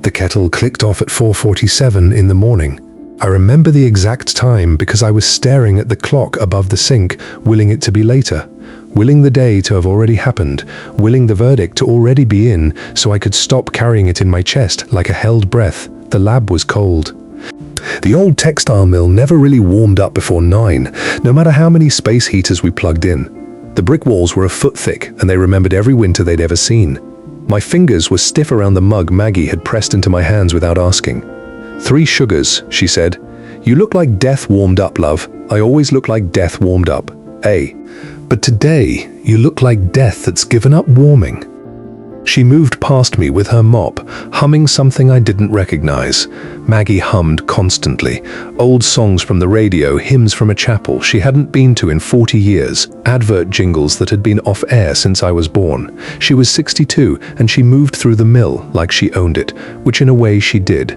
The kettle clicked off at 4:47 in the morning. I remember the exact time because I was staring at the clock above the sink, willing it to be later, willing the day to have already happened, willing the verdict to already be in, so I could stop carrying it in my chest like a held breath. The lab was cold. The old textile mill never really warmed up before 9, no matter how many space heaters we plugged in. The brick walls were a foot thick, and they remembered every winter they'd ever seen. My fingers were stiff around the mug Maggie had pressed into my hands without asking. 3 sugars, she said. You look like death warmed up, love. I always look like death warmed up. But today, you look like death that's given up warming. She moved past me with her mop, humming something I didn't recognize. Maggie hummed constantly. Old songs from the radio, hymns from a chapel she hadn't been to in 40 years, advert jingles that had been off air since I was born. She was 62, and she moved through the mill like she owned it, which in a way she did.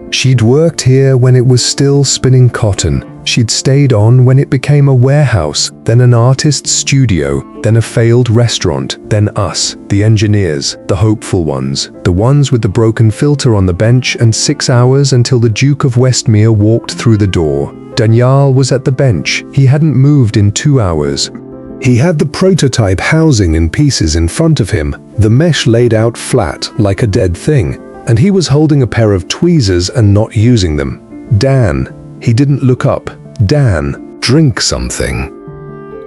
She'd worked here when it was still spinning cotton. She'd stayed on when it became a warehouse, then an artist's studio, then a failed restaurant, then us, the engineers, the hopeful ones, the ones with the broken filter on the bench, and 6 hours until the Duke of Westmere walked through the door. Daniel was at the bench. He hadn't moved in 2 hours. He had the prototype housing in pieces in front of him, the mesh laid out flat like a dead thing, and he was holding a pair of tweezers and not using them. Dan. He didn't look up. Dan, drink something.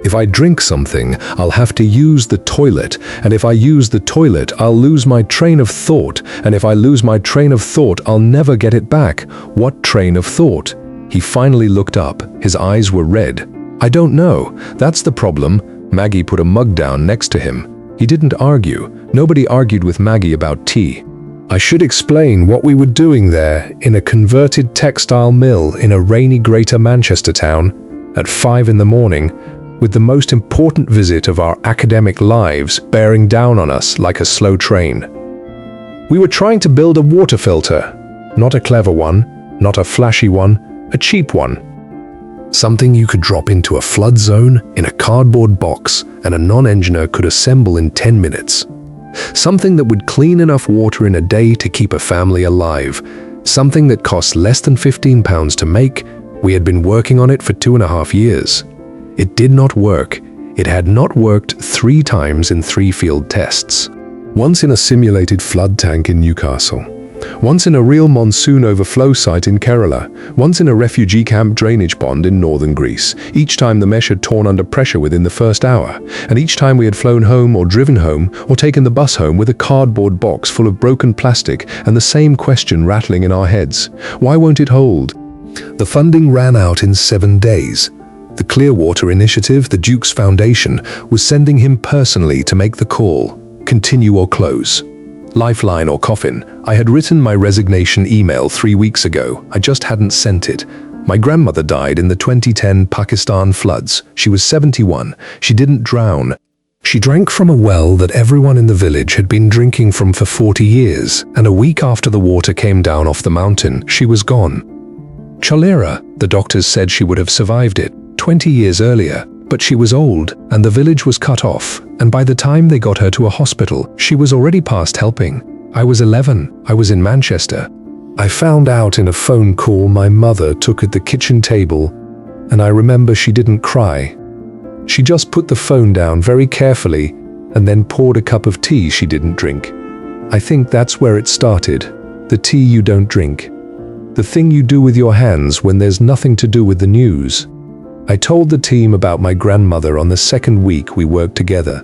If I drink something, I'll have to use the toilet, and if I use the toilet, I'll lose my train of thought, and if I lose my train of thought, I'll never get it back. What train of thought? He finally looked up. His eyes were red. I don't know. That's the problem. Maggie put a mug down next to him. He didn't argue. Nobody argued with Maggie about tea. I should explain what we were doing there in a converted textile mill in a rainy Greater Manchester town at 5 in the morning, with the most important visit of our academic lives bearing down on us like a slow train. We were trying to build a water filter, not a clever one, not a flashy one, a cheap one. Something you could drop into a flood zone in a cardboard box and a non-engineer could assemble in 10 minutes. Something that would clean enough water in a day to keep a family alive. Something that cost less than £15 to make. We had been working on it for 2.5 years. It did not work. It had not worked 3 times in 3 field tests. Once in a simulated flood tank in Newcastle. Once in a real monsoon overflow site in Kerala. Once in a refugee camp drainage pond in northern Greece. Each time the mesh had torn under pressure within the first hour. And each time we had flown home or driven home or taken the bus home with a cardboard box full of broken plastic and the same question rattling in our heads. Why won't it hold? The funding ran out in 7 days. The Clearwater Initiative, the Duke's Foundation, was sending him personally to make the call. Continue or close. Lifeline or coffin. I had written my resignation email 3 weeks ago. I just hadn't sent it. My grandmother died in the 2010 Pakistan floods. She was 71. She didn't drown. She drank from a well that everyone in the village had been drinking from for 40 years, and a week after the water came down off the mountain, she was gone. Cholera, the doctors said she would have survived it 20 years earlier. But she was old, and the village was cut off, and by the time they got her to a hospital, she was already past helping. I was 11. I was in Manchester. I found out in a phone call my mother took at the kitchen table, and I remember she didn't cry. She just put the phone down very carefully, and then poured a cup of tea she didn't drink. I think that's where it started. The tea you don't drink. The thing you do with your hands when there's nothing to do with the news. I told the team about my grandmother on the 2nd week we worked together.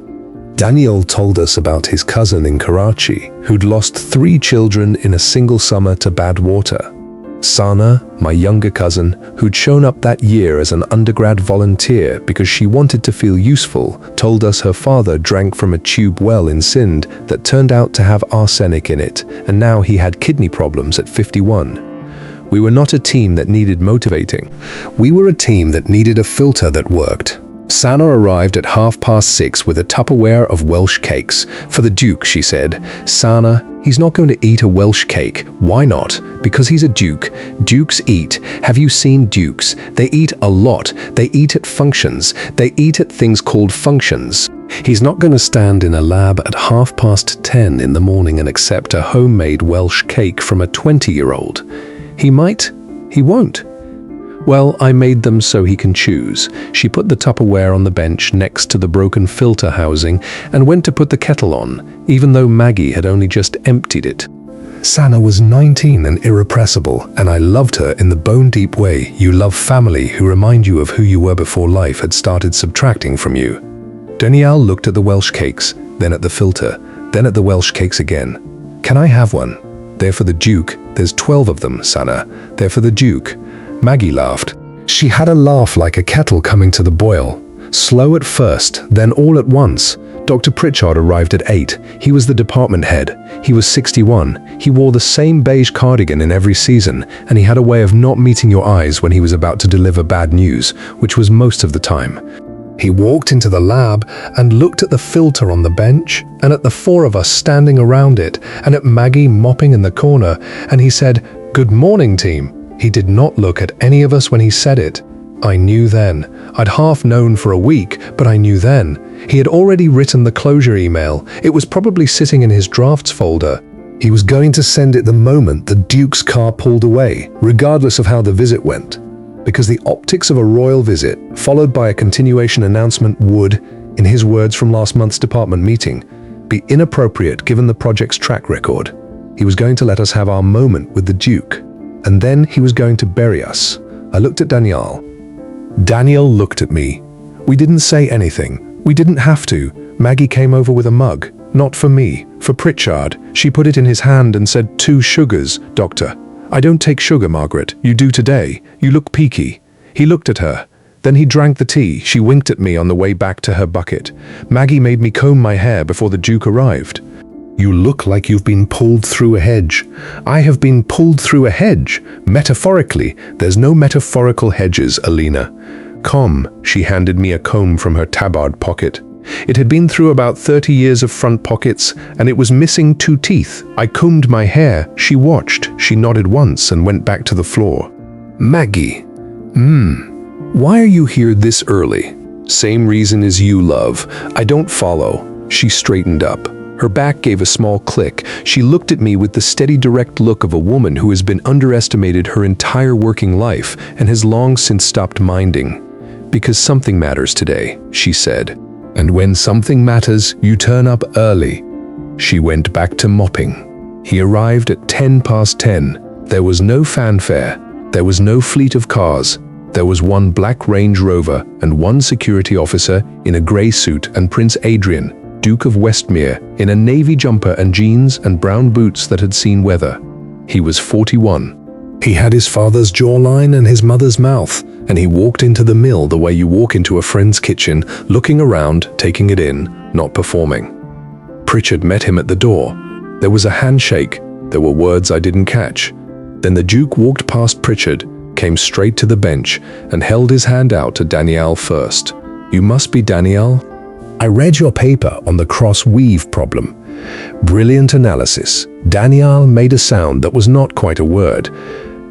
Daniel told us about his cousin in Karachi, who'd lost 3 children in a single summer to bad water. Sana, my younger cousin, who'd shown up that year as an undergrad volunteer because she wanted to feel useful, told us her father drank from a tube well in Sindh that turned out to have arsenic in it, and now he had kidney problems at 51. We were not a team that needed motivating. We were a team that needed a filter that worked. Sana arrived at 6:30 with a Tupperware of Welsh cakes. For the Duke, she said. Sana, He's not going to eat a Welsh cake. Why not? Because he's a duke. Dukes eat. Have you seen dukes? They eat a lot. They eat at functions. They eat at things called functions. He's not going to stand in a lab at 10:30 in the morning and accept a homemade Welsh cake from a 20-year-old. He might. He won't. Well, I made them so he can choose. She put the Tupperware on the bench next to the broken filter housing and went to put the kettle on, even though Maggie had only just emptied it. Sana was 19 and irrepressible, and I loved her in the bone-deep way you love family who remind you of who you were before life had started subtracting from you. Danielle looked at the Welsh cakes, then at the filter, then at the Welsh cakes again. "Can I have one?" "They're for the Duke. There's 12 of them, Sana. They're for the Duke." Maggie laughed. She had a laugh like a kettle coming to the boil. Slow at first, then all at once. Dr. Pritchard arrived at 8. He was the department head. He was 61. He wore the same beige cardigan in every season, and he had a way of not meeting your eyes when he was about to deliver bad news, which was most of the time. He walked into the lab and looked at the filter on the bench, and at the four of us standing around it, and at Maggie mopping in the corner, and he said, "Good morning, team." He did not look at any of us when he said it. I knew then. I'd half known for a week, but I knew then. He had already written the closure email. It was probably sitting in his drafts folder. He was going to send it the moment the Duke's car pulled away, regardless of how the visit went. Because the optics of a royal visit, followed by a continuation announcement would, in his words from last month's department meeting, be inappropriate given the project's track record. He was going to let us have our moment with the Duke. And then he was going to bury us. I looked at Danielle. Danielle looked at me. We didn't say anything. We didn't have to. Maggie came over with a mug. Not for me, for Pritchard. She put it in his hand and said, "2 sugars, doctor." "I don't take sugar, Margaret. You do today. You look peaky." He looked at her. Then he drank the tea. She winked at me on the way back to her bucket. Maggie made me comb my hair before the Duke arrived. "You look like you've been pulled through a hedge." "I have been pulled through a hedge. Metaphorically. There's no metaphorical hedges, Alina." "Come." She handed me a comb from her tabard pocket. It had been through about 30 years of front pockets, and it was missing 2 teeth. I combed my hair. She watched. She nodded once and went back to the floor. "Maggie. Why are you here this early?" "Same reason as you, love. I don't follow." She straightened up. Her back gave a small click. She looked at me with the steady, direct look of a woman who has been underestimated her entire working life and has long since stopped minding. "Because something matters today," she said. "And when something matters, you turn up early." She went back to mopping. He arrived at 10:10. There was no fanfare. There was no fleet of cars. There was one black Range Rover and one security officer in a grey suit and Prince Adrian, Duke of Westmere, in a navy jumper and jeans and brown boots that had seen weather. He was 41. He had his father's jawline and his mother's mouth, and he walked into the mill the way you walk into a friend's kitchen, looking around, taking it in, not performing. Pritchard met him at the door. There was a handshake. There were words I didn't catch. Then the Duke walked past Pritchard, came straight to the bench, and held his hand out to Danielle first. "You must be Danielle?" "I read your paper on the cross-weave problem." Brilliant analysis. Danielle made a sound that was not quite a word.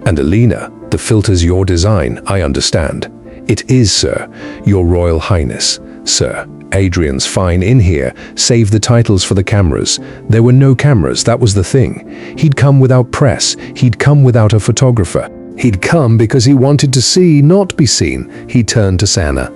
"And Alina, the filter's your design, I understand." "It is, sir. Your Royal Highness." "Sir, Adrian's fine in here. Save the titles for the cameras." There were no cameras, that was the thing. He'd come without press. He'd come without a photographer. He'd come because he wanted to see, not be seen. He turned to Sana.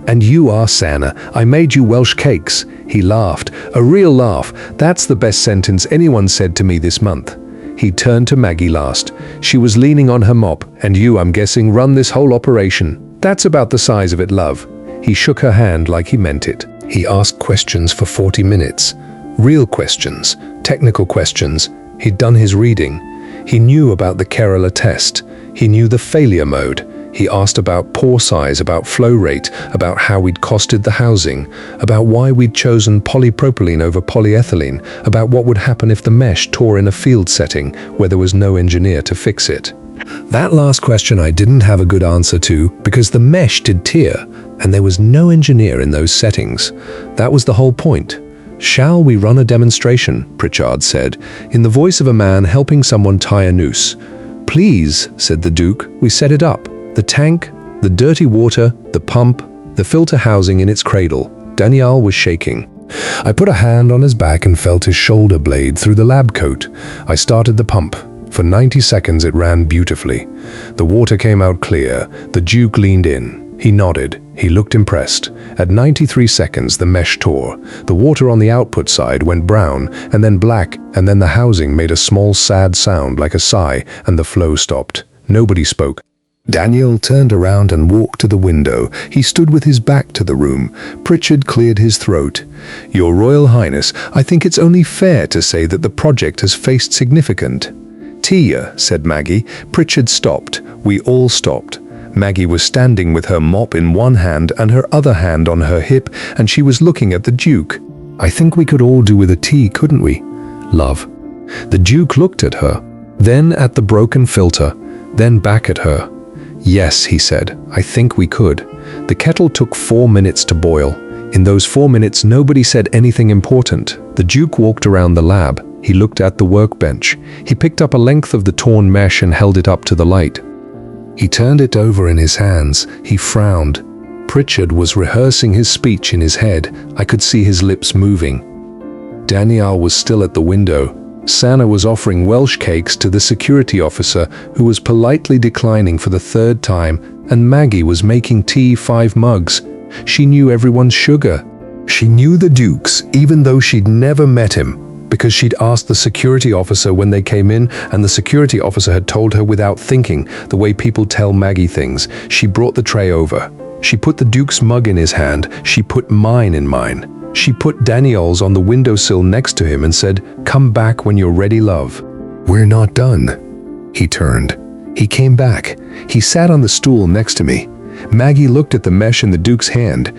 "And you are Sana. I made you Welsh cakes." He laughed. A real laugh. That's the best sentence anyone said to me this month. He turned to Maggie last. She was leaning on her mop. "And you, I'm guessing, run this whole operation. That's about the size of it, love." He shook her hand like he meant it. He asked questions for 40 minutes. Real questions. Technical questions. He'd done his reading. He knew about the Kerala test. He knew the failure mode. He asked about pore size, about flow rate, about how we'd costed the housing, about why we'd chosen polypropylene over polyethylene, about what would happen if the mesh tore in a field setting where there was no engineer to fix it. That last question I didn't have a good answer to because the mesh did tear and there was no engineer in those settings. That was the whole point. "Shall we run a demonstration?" Pritchard said, in the voice of a man helping someone tie a noose. "Please," said the Duke. We set it up. The tank, the dirty water, the pump, the filter housing in its cradle. Daniel was shaking. I put a hand on his back and felt his shoulder blade through the lab coat. I started the pump. For 90 seconds it ran beautifully. The water came out clear. The Duke leaned in. He nodded. He looked impressed. At 93 seconds, the mesh tore. The water on the output side went brown, and then black, and then the housing made a small sad sound like a sigh, and the flow stopped. Nobody spoke. Daniel turned around and walked to the window. He stood with his back to the room. Pritchard cleared his throat. "Your Royal Highness, I think it's only fair to say that the project has faced significant." "Tia," said Maggie. Pritchard stopped. We all stopped. Maggie was standing with her mop in one hand and her other hand on her hip, and she was looking at the Duke. "I think we could all do with a tea, couldn't we, love?" The Duke looked at her, then at the broken filter, then back at her. "Yes," he said, "I think we could." The kettle took 4 minutes to boil. In those 4 minutes, nobody said anything important. The Duke walked around the lab. He looked at the workbench. He picked up a length of the torn mesh and held it up to the light. He turned it over in his hands. He frowned. Pritchard was rehearsing his speech in his head. I could see his lips moving. Daniel was still at the window. Sana was offering Welsh cakes to the security officer, who was politely declining for the 3rd time, and Maggie was making tea 5 mugs. She knew everyone's sugar. She knew the Duke's, even though she'd never met him, because she'd asked the security officer when they came in, and the security officer had told her without thinking, the way people tell Maggie things. She brought the tray over. She put the Duke's mug in his hand. She put mine in mine. She put Daniel's on the windowsill next to him and said, "Come back when you're ready, love." "We're not done." He turned. He came back. He sat on the stool next to me. Maggie looked at the mesh in the Duke's hand.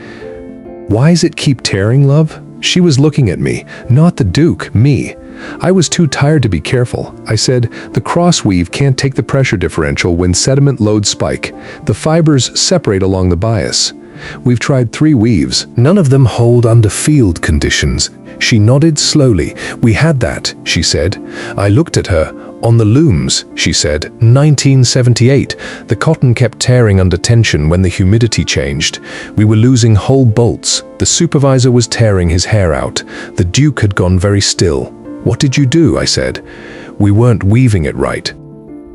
"Why does it keep tearing, love?" She was looking at me, not the Duke, me. I was too tired to be careful. I said, "The cross weave can't take the pressure differential when sediment loads spike. The fibers separate along the bias. We've tried 3 weaves. None of them hold under field conditions." She nodded slowly. "We had that," she said. I looked at her. "On the looms," she said. 1978. The cotton kept tearing under tension when the humidity changed. We were losing whole bolts. The supervisor was tearing his hair out. The Duke had gone very still. "What did you do?" I said. "We weren't weaving it right."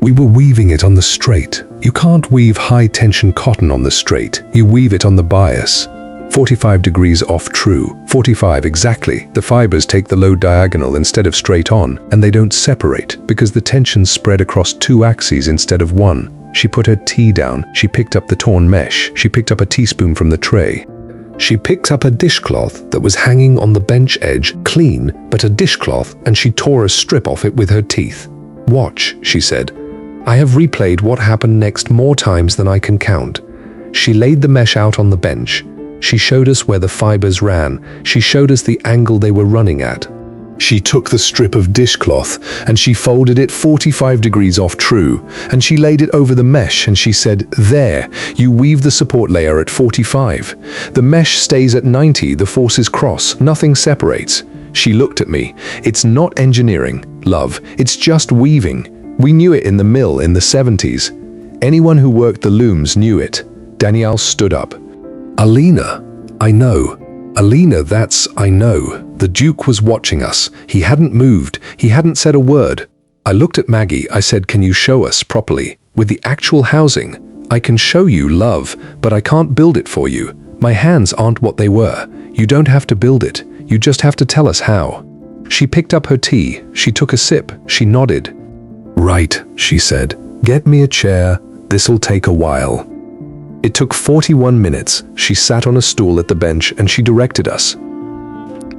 "We were weaving it on the straight. You can't weave high-tension cotton on the straight. You weave it on the bias. 45 degrees off true. 45 exactly. The fibers take the load diagonal instead of straight on, and they don't separate because the tension's spread across 2 axes instead of 1. She put her tea down. She picked up the torn mesh. She picked up a teaspoon from the tray. She picked up a dishcloth that was hanging on the bench edge, clean, but a dishcloth, and she tore a strip off it with her teeth. "Watch," she said. "I have replayed what happened next more times than I can count." She laid the mesh out on the bench. She showed us where the fibers ran. She showed us the angle they were running at. She took the strip of dishcloth and she folded it 45 degrees off true, and she laid it over the mesh and she said, "There, you weave the support layer at 45. The mesh stays at 90, the forces cross, nothing separates." She looked at me. "It's not engineering, love. It's just weaving. We knew it in the mill in the 70s. Anyone who worked the looms knew it." Daniel stood up. "Alina, I know. Alina, that's I know." The Duke was watching us. He hadn't moved. He hadn't said a word. I looked at Maggie. I said, "Can you show us properly? With the actual housing? I can show you, love, but I can't build it for you. My hands aren't what they were. You don't have to build it. You just have to tell us how." She picked up her tea. She took a sip. She nodded. "Right," she said. "Get me a chair. This'll take a while." It took 41 minutes. She sat on a stool at the bench and she directed us.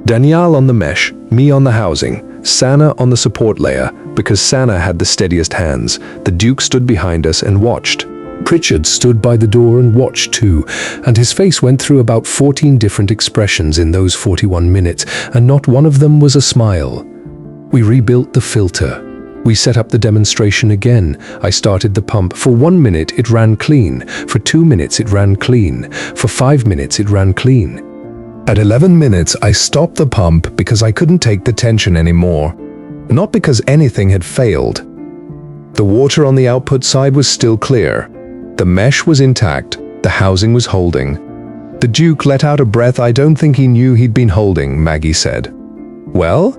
Daniel on the mesh, me on the housing, Sana on the support layer, because Sana had the steadiest hands. The Duke stood behind us and watched. Pritchard stood by the door and watched too, and his face went through about 14 different expressions in those 41 minutes, and not one of them was a smile. We rebuilt the filter. We set up the demonstration again. I started the pump. For 1 minute it ran clean. For 2 minutes it ran clean. For 5 minutes it ran clean. At 11 minutes, I stopped the pump because I couldn't take the tension anymore. Not because anything had failed. The water on the output side was still clear. The mesh was intact. The housing was holding. The Duke let out a breath I don't think he knew he'd been holding, Maggie said. Well,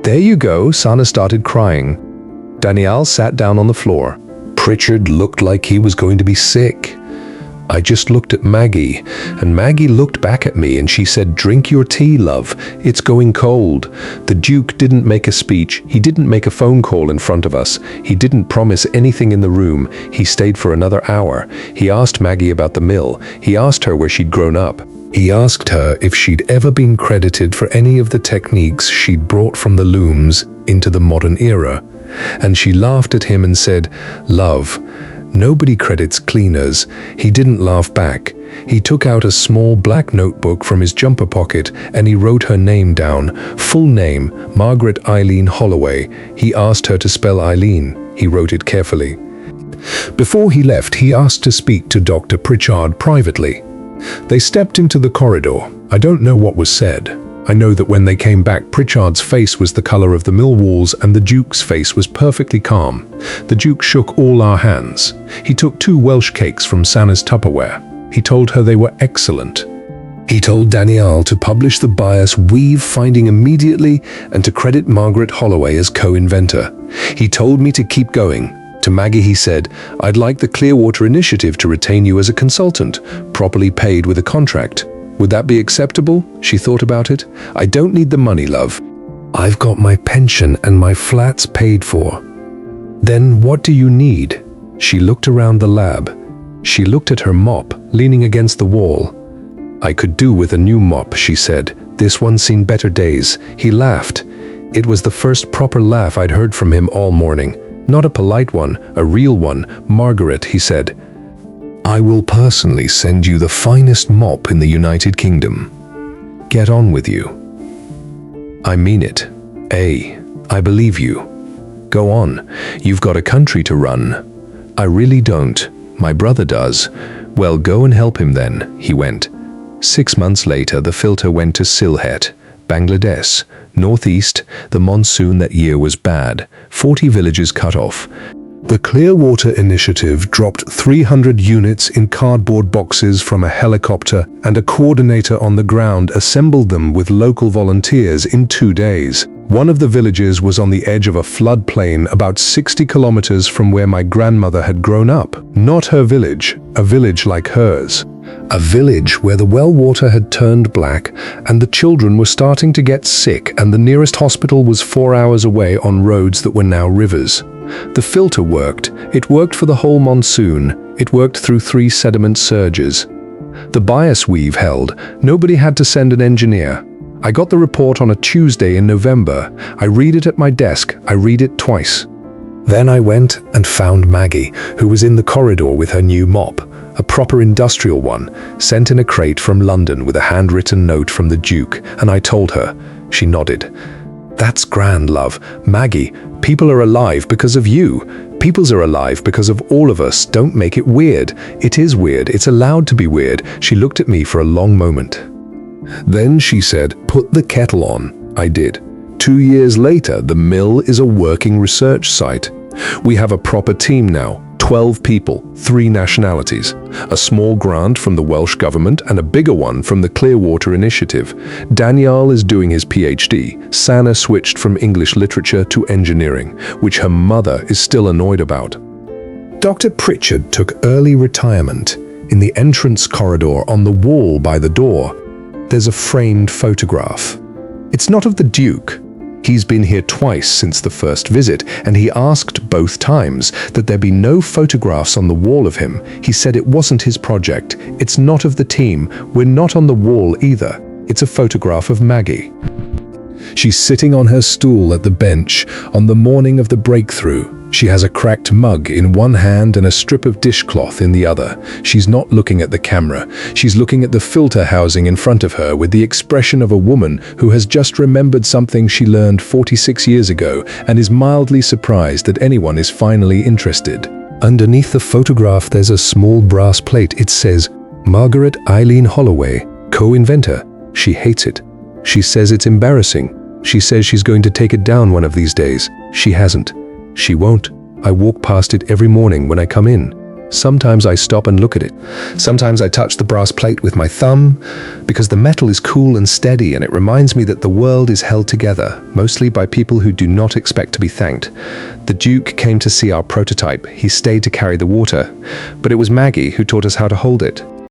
there you go, Sana started crying. Danielle sat down on the floor. Pritchard looked like he was going to be sick. I just looked at Maggie, and Maggie looked back at me and she said, "Drink your tea, love. It's going cold." The Duke didn't make a speech. He didn't make a phone call in front of us. He didn't promise anything in the room. He stayed for another hour. He asked Maggie about the mill. He asked her where she'd grown up. He asked her if she'd ever been credited for any of the techniques she'd brought from the looms into the modern era. And she laughed at him and said, "Love, nobody credits cleaners." He didn't laugh back. He took out a small black notebook from his jumper pocket and he wrote her name down. Full name, Margaret Eileen Holloway. He asked her to spell Eileen. He wrote it carefully. Before he left, he asked to speak to Dr. Pritchard privately. They stepped into the corridor. I don't know what was said. I know that when they came back, Pritchard's face was the color of the mill walls and the Duke's face was perfectly calm. The Duke shook all our hands. He took 2 Welsh cakes from Sana's Tupperware. He told her they were excellent. He told Danielle to publish the bias weave finding immediately and to credit Margaret Holloway as co-inventor. He told me to keep going. To Maggie he said, "I'd like the Clearwater Initiative to retain you as a consultant, properly paid with a contract. Would that be acceptable?" She thought about it. "I don't need the money, love. I've got my pension and my flat's paid for." "Then what do you need?" She looked around the lab. She looked at her mop, leaning against the wall. "I could do with a new mop," she said. "This one's seen better days." He laughed. It was the first proper laugh I'd heard from him all morning. Not a polite one, a real one. "Margaret," he said, "I will personally send you the finest mop in the United Kingdom. Get on with you." "I mean it. I believe you. Go on. You've got a country to run." "I really don't. My brother does." "Well, go and help him then." He went. 6 months later, the filter went to Sylhet, Bangladesh. Northeast, the monsoon that year was bad. 40 villages cut off. The Clearwater Initiative dropped 300 units in cardboard boxes from a helicopter, and a coordinator on the ground assembled them with local volunteers in 2 days. One of the villages was on the edge of a floodplain about 60 kilometers from where my grandmother had grown up. Not her village, a village like hers. A village where the well water had turned black and the children were starting to get sick, and the nearest hospital was 4 hours away on roads that were now rivers. The filter worked. It worked for the whole monsoon. It worked through 3 sediment surges. The bias weave held. Nobody had to send an engineer. I got the report on a Tuesday in November. I read it at my desk. I read it twice. Then I went and found Maggie, who was in the corridor with her new mop. A proper industrial one, sent in a crate from London with a handwritten note from the Duke, and I told her. She nodded. "That's grand, love. Maggie, people are alive because of you. Peoples are alive because of all of us. Don't make it weird. It is weird. It's allowed to be weird." She looked at me for a long moment. Then she said, "Put the kettle on." I did. 2 years later, the mill is a working research site. We have a proper team now. 12 people, 3 nationalities, a small grant from the Welsh government and a bigger one from the Clearwater Initiative. Daniel is doing his PhD. Sana switched from English literature to engineering, which her mother is still annoyed about. Dr. Pritchard took early retirement. In the entrance corridor on the wall by the door, there's a framed photograph. It's not of the Duke. He's been here twice since the first visit, and he asked both times that there be no photographs on the wall of him. He said it wasn't his project. It's not of the team. We're not on the wall either. It's a photograph of Maggie. She's sitting on her stool at the bench on the morning of the breakthrough. She has a cracked mug in one hand and a strip of dishcloth in the other. She's not looking at the camera. She's looking at the filter housing in front of her with the expression of a woman who has just remembered something she learned 46 years ago and is mildly surprised that anyone is finally interested. Underneath the photograph, there's a small brass plate. It says, "Margaret Eileen Holloway, co-inventor." She hates it. She says it's embarrassing. She says she's going to take it down one of these days. She hasn't. She won't. I walk past it every morning when I come in. Sometimes I stop and look at it. Sometimes I touch the brass plate with my thumb, because the metal is cool and steady, and it reminds me that the world is held together, mostly by people who do not expect to be thanked. The Duke came to see our prototype. He stayed to carry the water, but it was Maggie who taught us how to hold it.